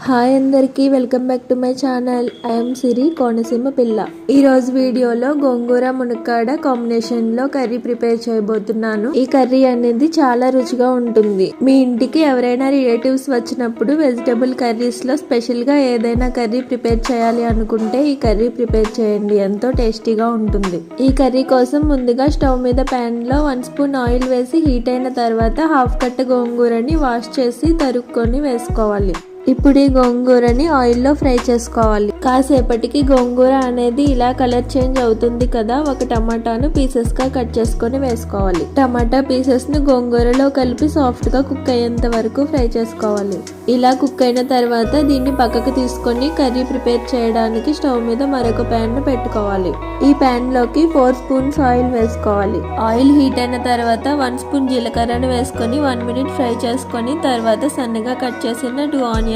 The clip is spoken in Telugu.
హాయ్ అందరికీ welcome back to my channel. I'm Siri Konaseema పిల్ల. ఈ రోజు వీడియోలో గోంగూర మునక్కాడ కాంబినేషన్ లో కర్రీ ప్రిపేర్ చేయబోతున్నాను. ఈ కర్రీ అనేది చాలా రుచిగా ఉంటుంది. మీ ఇంటికి ఎవరైనా రిలేటివ్స్ వచ్చినప్పుడు వెజిటబుల్ కర్రీస్ లో స్పెషల్ గా ఏదైనా కర్రీ ప్రిపేర్ చేయాలి అనుకుంటే ఈ కర్రీ ప్రిపేర్ చేయండి, ఎంతో టేస్టీగా ఉంటుంది. ఈ కర్రీ కోసం ముందుగా స్టవ్ మీద ప్యాన్ లో 1 స్పూన్ ఆయిల్ వేసి హీట్ అయిన తర్వాత హాఫ్ కట్ట గోంగూరని వాష్ చేసి తరుక్కొని వేసుకోవాలి. ఇప్పుడు ఈ గోంగూరని ఆయిల్లో ఫ్రై చేసుకోవాలి. కాసేపటికి గోంగూర అనేది ఇలా కలర్ చేంజ్ అవుతుంది కదా, ఒక టమాటాను పీసెస్ గా కట్ చేసుకొని వేసుకోవాలి. టమాటా పీసెస్ ను గోంగూరలో కలిపి సాఫ్ట్ గా కుక్ అయ్యేంత వరకు ఫ్రై చేసుకోవాలి. ఇలా కుక్ అయిన తర్వాత దీన్ని పక్కకు తీసుకొని కర్రీ ప్రిపేర్ చేయడానికి స్టవ్ మీద మరొక ప్యాన్ ను పెట్టుకోవాలి. ఈ ప్యాన్ లోకి 4 స్పూన్స్ ఆయిల్ వేసుకోవాలి. ఆయిల్ హీట్ అయిన తర్వాత 1 స్పూన్ జీలకర్రను వేసుకొని 1 మినిట్ ఫ్రై చేసుకొని తర్వాత సన్నగా కట్ చేసిన 2 ఆనియన్స్